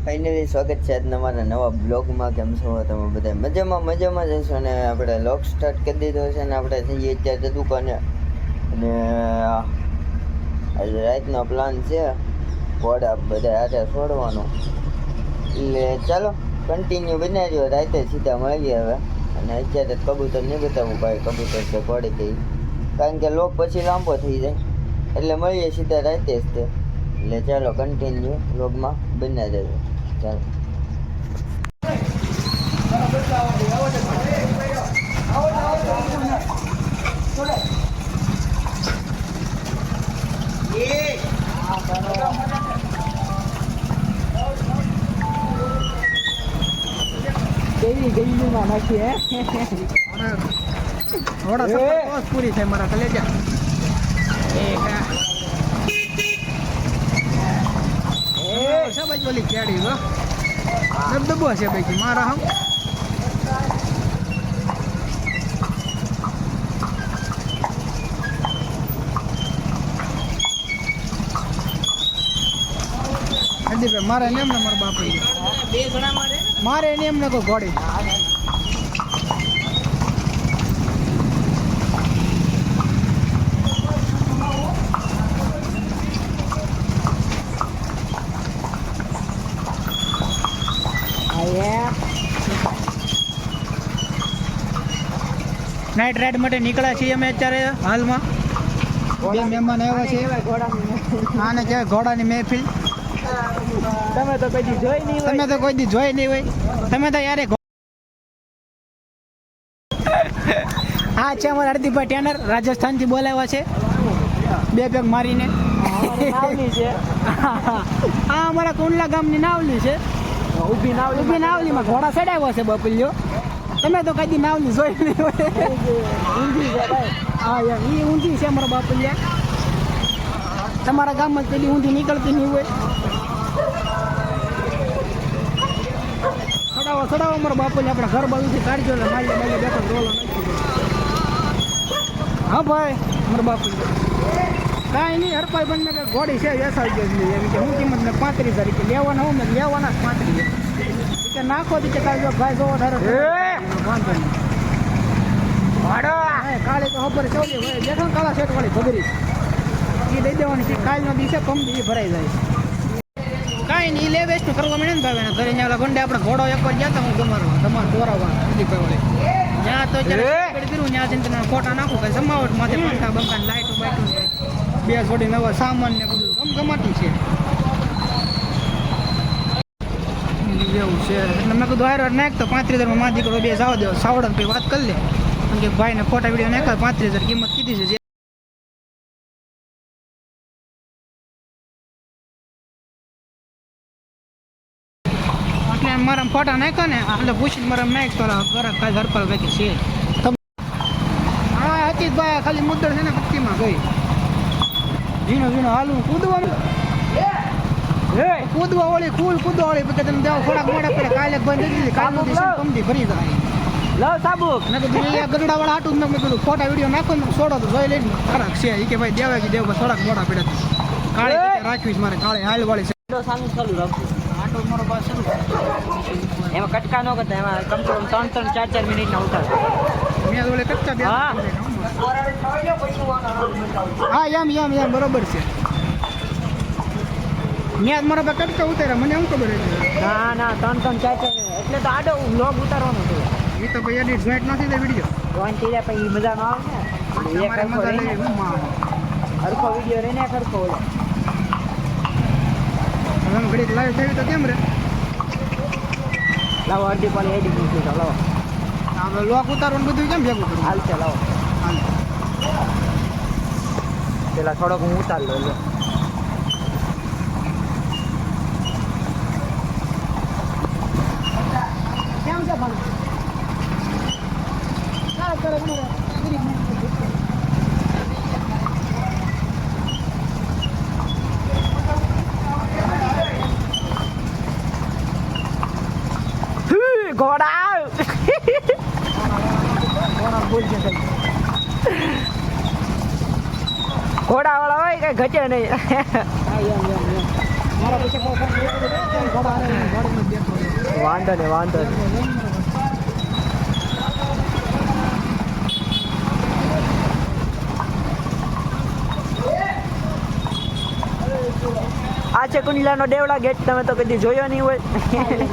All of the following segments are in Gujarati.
ફાઇનલી સ્વાગત છે આજના મારા નવા બ્લોગમાં. કેમ છો તમે બધા? મજામાં જશો ને આપણે લોક સ્ટાર્ટ કરી દીધો છે ને આપણે જઈએ અત્યારે દુકાને. અને આજે રાતનો પ્લાન છે ઘોડા બધા હાથે છોડવાનો, એટલે ચાલો કન્ટિન્યુ બનાવ્યો. રાતે સીધા મળીએ હવે. અને અત્યારે કબૂતર નહીં બતાવું ભાઈ, કબૂતર છે ઘોડે ગઈ, કારણ કે લોક પછી લાંબો થઈ જાય, એટલે મળીએ સીધા રાતે જ તે. એટલે ચાલો કન્ટિન્યુ વ્લોગમાં બન્યા જજો. ચાલો ગઈ નાખી હે થોડા સફર પૂરી થાય મારા કલેજા. ઓલી કેડી દબદબો છે ભાઈ મારા હમ હજી મારે એમ ને મારા બાપ બે જણા મારે એને એમને કોઈ ઘોડી નાઇટ રાઈડ માટે નીકળ્યા છીએ અમે અત્યારે હાલમાં. બે મહેમાન આવ્યા છે આને કહેવાય ઘોડાની મહેફિલ. તમે તો કોઈ દી જોઈ નહીં હોય. તમે તો યારે હા છે અમારા હરદીપભાઈ ટેનર રાજસ્થાનથી બોલાવ્યા છે બે પેગ મારીને. હા અમારા કુંડલા ગામની નાવલી છે. ઊભી નાવલીમાં ઘોડા ચડાવ્યો છે બપલિયો. તમે તો કદી નાવલી જોઈ નહીં હોય. હા યાર એ ઊંધી છે અમારા બાપલિયા. તમારા ગામમાં પેલી ઊંધી નીકળતી નહીં હોય. ચડાવો અમારા બાપુને આપણા ઘર બાજુથી કાઢજો એટલે મારી બેઠો ડોલો નાખી દો. હા ભાઈ અમારા બાપુ કાંઈ નહીં હરપાઈ બંને કે ઘોડી છે વેસાઈ ગયો નહીં એમ કે હું કિંમત ને 35,000 કે લેવાના હું ને લેવાના 35,000 કે નાખો દી કે કાઢજો ભાઈ જોવો ધારો વાંધો નહીં. કાલે તો ખબર ચોલી હોય બેઠો ને કાળા શેઠ વાળી ભગરી એ દઈ દેવાની છે. કાલનો દિવસે કમદી એ ભરાઈ જાય. કાંઈ નહીં લે વેસ્ટ કરવા મળે ને ભાઈ ઘરે ત્યાં ગંડે આપણે ઘોડો એક વાર ગયા હતા હું તમારે દોરાવવા ત્યાં તો કર્યું ત્યાં જઈને ફોટા નાખું કઈ જમાવટ માથે પંખા બંખા લાઈટો બાઈટો બે છોડી નવા સામાન ને બધું ગમગમાટી છે એવું છે. એટલે મેં કીધું હાર નાખ તો 35,000 માં દીકરો બે જાવ દો સાવડન પછી વાત કરી લે કારણ કે ભાઈને ફોટા વિડીયો નાખ્યા 35,000 કિંમત કીધી છે. મારા ફોટા નાખ્યા ને એટલે પૂછીને મારા નાખ તો ઘર પર વેચી છે. હા હતી ભાઈ ખાલી મુદ્દળ છે ને પત્તીમાં ગઈ ઝીણો હાલવું કૂદવાનું કૂદવા વાળી ફૂલ કૂદવા વાળી પછી તમે જાઓ થોડાક મોડા પડે. કાલે બંધ દીધી કાલનો દિવસ કમથી ભરી જાય. લવ સાબુક મેં કીધું અહીંયા ગરડા વાળા હાટું મેં કીધું ફોટા વિડીયો નાખો ને છોડો તો જોઈ લઈને ખરાક છે એ કે ભાઈ દેવા કે દેવ થોડાક મોડા પડ્યા કાલે રાખવી મારે કાલે હાલ વાળી છે સામે ચાલુ રાખવું. એમાં કટકા ન કરતા એમાં કમસે કમ 3-4 મિનિટના ઉતાર હા એમ બરોબર છે. મેં મારા પાસે કટકા ઉતાર્યા મને એમ ખબર હતી. ના 3-4 એટલે તો આડો વ્લોગ ઉતારવાનો હતો. એ તો ભાઈ એડિટ જોઈન્ટ નથી તે વિડીયો જોઈન્ટ થઈ જાય પછી મજા ન આવે ને હરખો વિડીયો રહીને હરખો ઓલો હવે ઘડીક લાઈવ થયું તો કેમ રે લાવો અડધી પાણી એડી દીધું તો લાવો આપણે લોક ઉતારવાનું બધું કેમ ભેગું કરું હાલ છે લાવો હાલ પેલા થોડોક હું ઉતાર લો કેમ છે ભાઈ હા કરે ઘોડા ઘોડા વાળા હોય કઈ ઘટે નહીં. મારા પછી ઘોડા ગાડીમાં બેઠો વાંધો ને વાંધો ને. આ છે કુંડલાનો દેવળા ગેટ. તમે તો કદી જોયો નહીં હોય.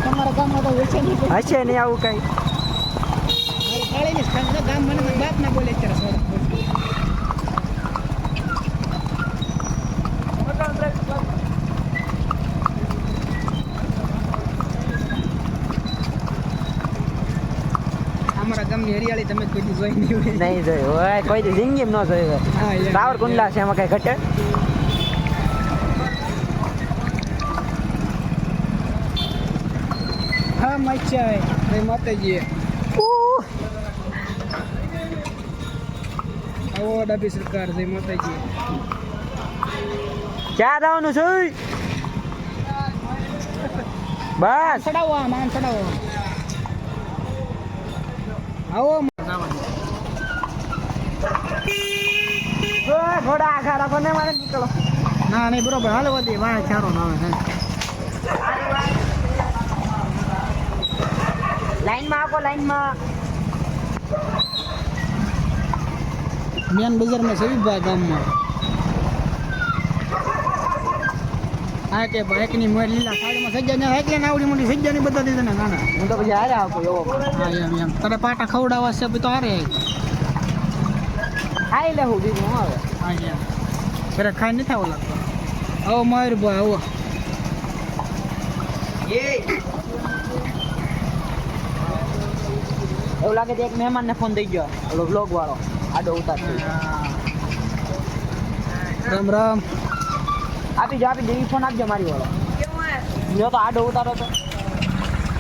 તમારા ગામમાં તો હશે નહીં હશે નહીં આવું કઈ. કાળીની સ્થાન ગામ મને બાપ ના બોલે અત્યારે અમારા ગામની હરિયાળી તમે કોઈ દી જોઈ નહીં હોય. નહીં જોયું હોય કોઈ દી જિંદગીમાં ન જોયું હોય. હા યાર. સાવર કુંડલા છે એમાં કઈ ઘટે. હા મચ્છા હે જય માતાજી. આવો ડાબી સરકાર જય માતાજી. ક્યાં જવાનું છે? બસ ચડાવો આમ આમ ચડાવો. આવો ઘોડા આખા રાખો ને મારે નીકળો. ના નહીં બરોબર હાલો વધી વાય ચારો ના આવે. લાઈનમાં આવો લાઈનમાં. મેન બજારમાં સવિભાઈ ગામમાં હા કે બાઇકની મોય લીલા સાડીમાં સજ્જા સાયકલ ને આવડી મોટી સજ્જાની બધા દીધા ને નાના. હું તો પછી હારે આવું એવો. હા એમ તારે પાટા ખવડાવવા છે તો હારે ખાઈ લેવું બીજું હું આવે. હા એમ ઘરે ખાઈ નથી આવો લાગતો. આવો માર ભાઈ આવો. એવું લાગે તો એક મહેમાનને ફોન દઈ ગયો ઓલો બ્લોગ વાળો આડો ઉતાર. રામ રામ. આપી દે ફોન આપજો મારી વાળો. જો તો આડો ઉતારો તો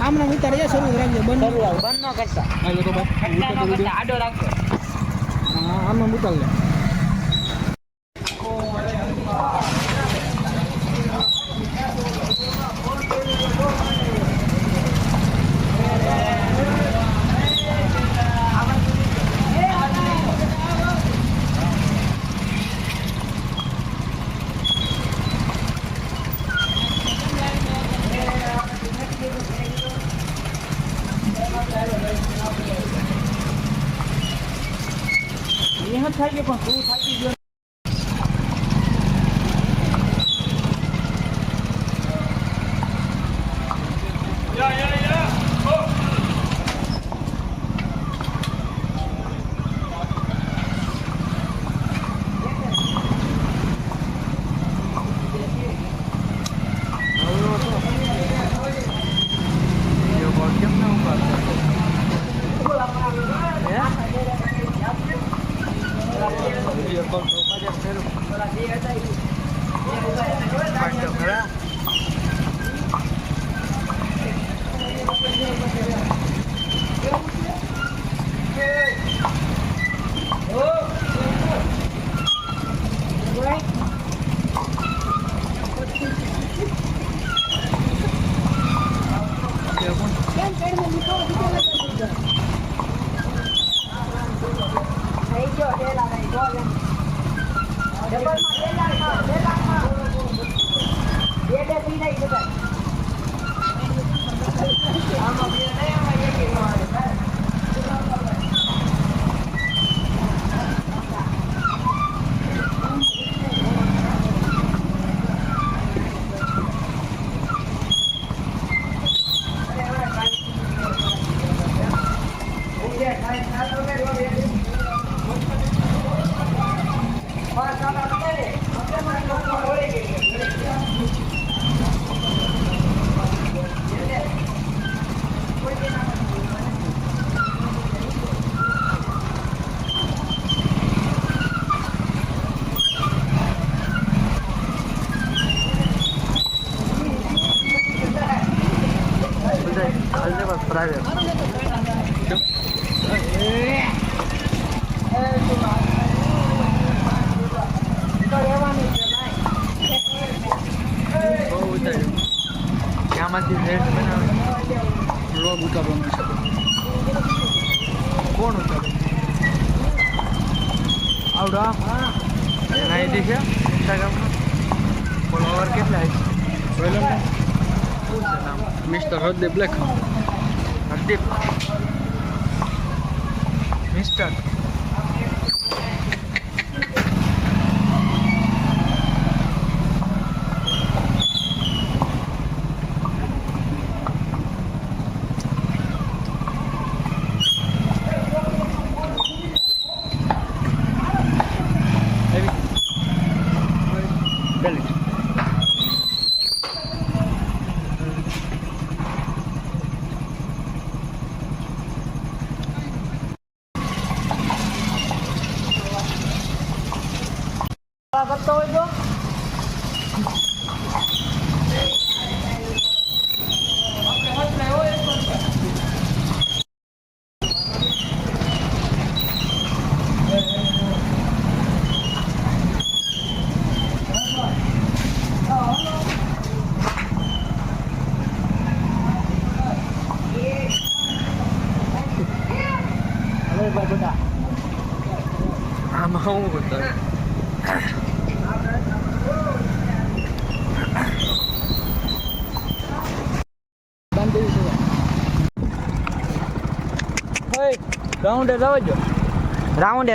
આમને ઉતારે શરૂ રાખજો બંધ બંધ ન કરતા. હાલો તો ભાઈ આડો રાખજો. હા આમાં ઉતાર લે. એ થઈ ગયો પણ તું થાકી ગયો. આમાંથી રેટ બનાવે વ્લોગ ઉતારવાનો છે. કોણ ઉતારે આવડો આઈડી છે ઇન્સ્ટાગ્રામમાં ફોલોવર કેટલા છે બોલો ને શું છે નામ? મિસ્ટર હરદીપ લેખો. હરદીપ મિસ્ટર કરતો હોય તો આમાં હું કરતો રાઉન્ડે જવાજો રાઉન્ડે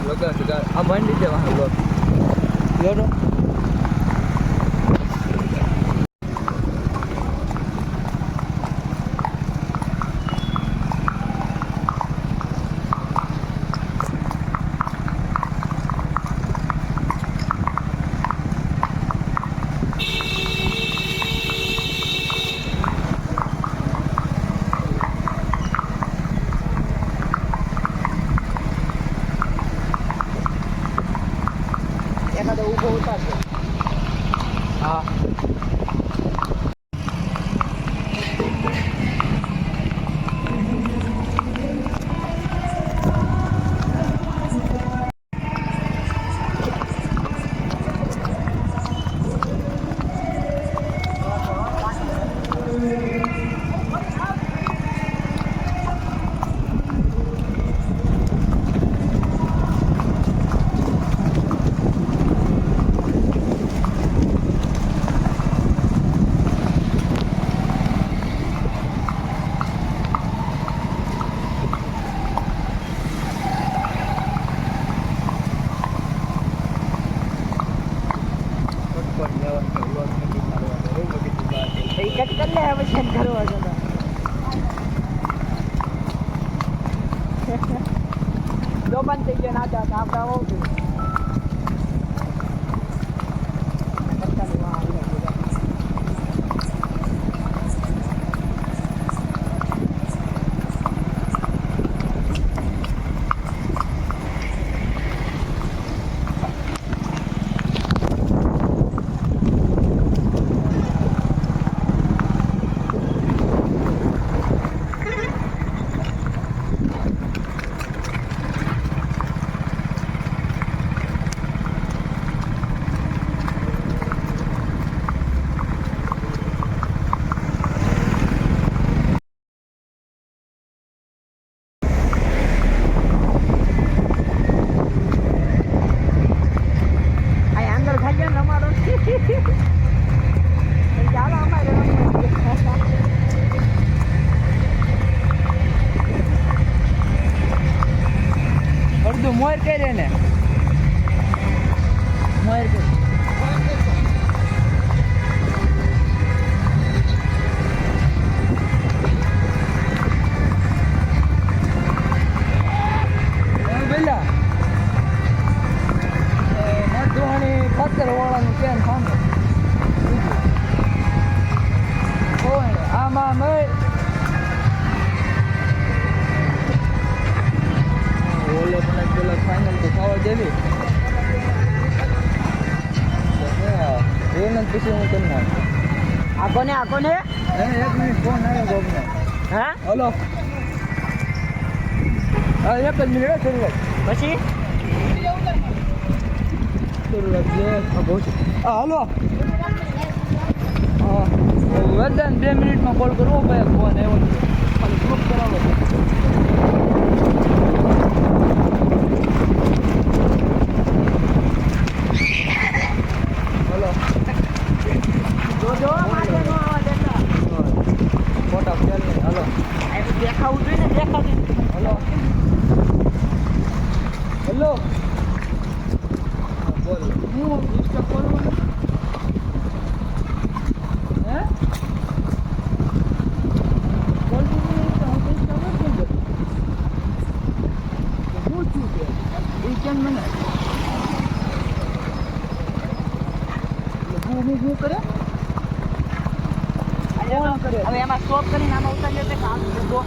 લગા આ મંડી જવાનું લોટ યોડો એકાદો ઊભો ઉતારજો. હા કટ કર લે હવે છેન કરવા છે તો બંધ થઈ ગયા ના હતા આપણે આવું છું અડધું મોર કરે ને મોર કરે પેલા મધુહાણી પથ્થર વાળાનું કેમ સામે આમાં મેં ઓલે પણ પેલા ફાઇનલ તો ખાવા દેવી એને પછી હું કરી નાખું આકોને એક મિનિટ ફોન આવ્યો ગોમને હા હલો હા એક જ મિનિટ શરૂઆત પછી શરૂઆત છે હા હલો હા વધન 2 મિનિટમાં કોલ કરવો ભાઈ ફોન આવ્યો ખાલી ગ્રુપ કરાવો બોલ હું ઇન્સ્ટા બોલવાનું હે બોલતું નહીં તો હું ઇન્સ્ટા બોલ કેમ કરું હું છું કે એ કેમ મને હું કરે હવે એમાં સ્ટોપ કરીને આમાં ઉતારી લેતે કામ ઉભો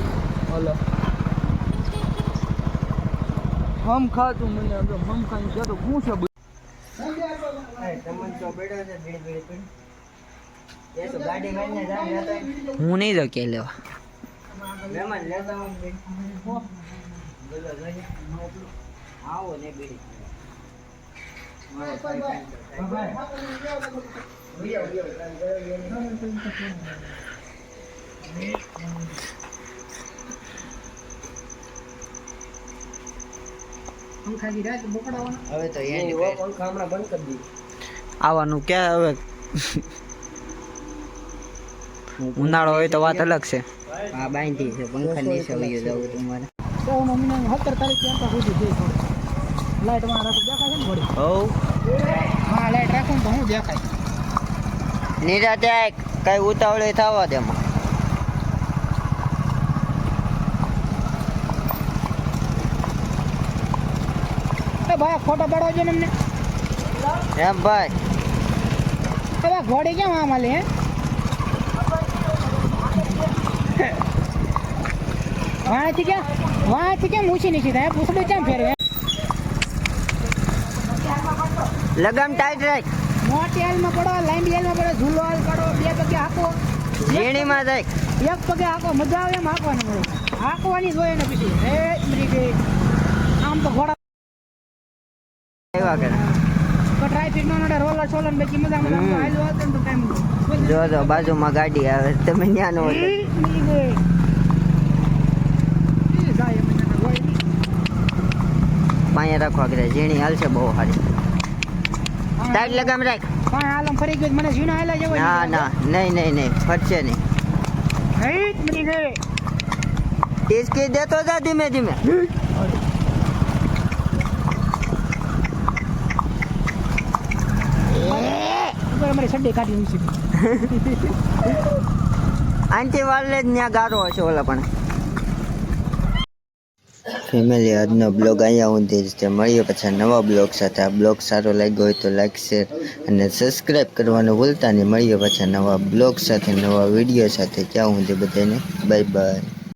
હલો હમ ખાતું મને હમ ખાઈને કે તો હું છે હું નહીં જાઉં કે લેવા આવો ને બીડી હવે તો આવવાનું ક્યાં હવે ઉનાળો હોય તો વાત અલગ છે હા બાંધી છે પંખા નીચે વયો જવું તમારે 17 તારીખ ત્યાં સુધી લાઈટ માં રાખો દેખાય છે ને ઘોડી હવ હા લાઈટ રાખો ને તો હું દેખાય નિરાતે કઈ ઉતાવળે થવા દે એમાં ભાઈ ફોટો પાડો છે ને અમને એમ ભાઈ હવે ઘોડી કેમ આમ હાલે હે વાંચી કેમ ઊંચી નીચી થાય પૂછડું કેમ ફેરવે લગામ ટાઈટ રાખ મોટી હાલમાં પડો લાંબી હાલમાં પડો ઝૂલો હાલ પાડો બે પગે હાંકો ઝીણીમાં જાય એક પગે હાંકો મજા આવે એમ હાંકવાની મળે હાંકવાની જ હોય ને પછી હે મરી આમ તો ઘોડા એવા કરે ટ્રાફિક નો નડે રોલર સોલર બેકી મજા હાલ્યો હતો ને તો ટાઈમ જો જો બાજુમાં ગાડી આવે તમે ન્યા નો પાયા રાખવા કરે ઝીણી હાલશે બહુ સારી ટાઈટ લગામ રાખ પણ હાલમ ફરી ગયો મને ઝીણો હાલા જેવો ના ના નહીં ફટશે નહીં હે મરી ગઈ ટીસકી દેતો જા ધીમે ધીમે મારી સડ્ડી કાઢી છે આંટી વાળલે જ ત્યાં ગારો હશે ઓલા પણ ફેમિલી આજનો બ્લોગ અહીંયા ઊંધી જ તે મળીએ પછી નવા બ્લોગ સાથે આ બ્લોગ સારો લાગ્યો હોય તો લાઈક શેર અને સબસ્ક્રાઈબ કરવાનું ભૂલતા નહીં મળીએ પછી નવા બ્લોગ સાથે નવા વિડીયો સાથે ત્યાં ઊંધી બધાને બાય બાય